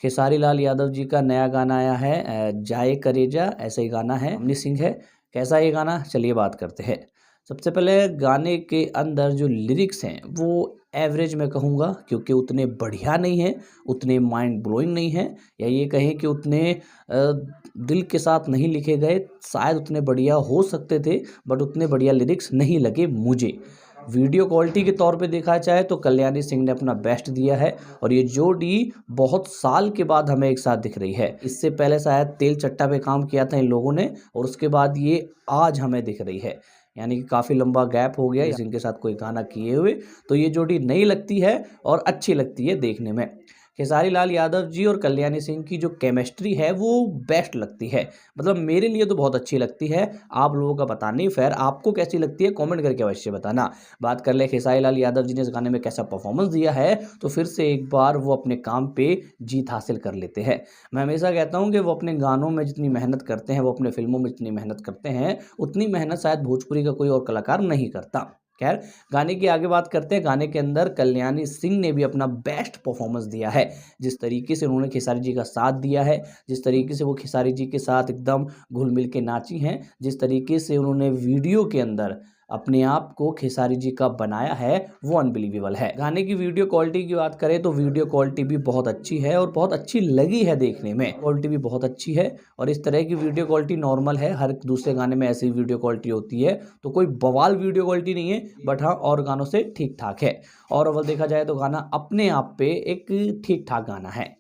खेसारी लाल यादव जी का नया गाना आया है जाए करेजा, ऐसा ही गाना है, अमनी सिंह है। कैसा है ये गाना, चलिए बात करते हैं। सबसे पहले गाने के अंदर जो लिरिक्स हैं वो एवरेज मैं कहूँगा, क्योंकि उतने बढ़िया नहीं हैं, उतने माइंड ब्लोइंग नहीं हैं, या ये कहें कि उतने दिल के साथ नहीं लिखे गए। शायद उतने बढ़िया हो सकते थे, बट उतने बढ़िया लिरिक्स नहीं लगे मुझे। वीडियो क्वालिटी के तौर पे देखा जाए तो कल्याणी सिंह ने अपना बेस्ट दिया है, और ये जोड़ी बहुत साल के बाद हमें एक साथ दिख रही है। इससे पहले शायद तेल चट्टा पे काम किया था इन लोगों ने, और उसके बाद ये आज हमें दिख रही है, यानी कि काफ़ी लंबा गैप हो गया इनके साथ कोई गाना किए हुए। तो ये जोड़ी नई लगती है और अच्छी लगती है देखने में। खेसारी लाल यादव जी और कल्याणी सिंह की जो केमिस्ट्री है वो बेस्ट लगती है, मतलब मेरे लिए तो बहुत अच्छी लगती है। आप लोगों का पता नहीं, खैर आपको कैसी लगती है कमेंट करके अवश्य बताना। बात कर ले खेसारी लाल यादव जी ने इस गाने में कैसा परफॉर्मेंस दिया है, तो फिर से एक बार वो अपने काम पे जीत हासिल कर लेते हैं। मैं हमेशा कहता हूँ कि वो अपने गानों में जितनी मेहनत करते हैं, वो अपने फिल्मों में जितनी मेहनत करते हैं, उतनी मेहनत शायद भोजपुरी का कोई और कलाकार नहीं करता। खैर, गाने की आगे बात करते हैं। गाने के अंदर कल्याणी सिंह ने भी अपना बेस्ट परफॉर्मेंस दिया है। जिस तरीके से उन्होंने खेसारी जी का साथ दिया है, जिस तरीके से वो खेसारी जी के साथ एकदम घुल मिल के नाची हैं, जिस तरीके से उन्होंने वीडियो के अंदर अपने आप को खेसारी जी का बनाया है, वो अनबिलीवेबल है। गाने की वीडियो क्वालिटी की बात करें तो वीडियो क्वालिटी भी बहुत अच्छी है और बहुत अच्छी लगी है देखने में। क्वालिटी भी बहुत अच्छी है, और इस तरह की वीडियो क्वालिटी नॉर्मल है, हर दूसरे गाने में ऐसी वीडियो क्वालिटी होती है, तो कोई बवाल वीडियो क्वालिटी नहीं है, बट हाँ और गानों से ठीक ठाक है। और ओवरऑल देखा जाए तो गाना अपने आप पे एक ठीक ठाक गाना है।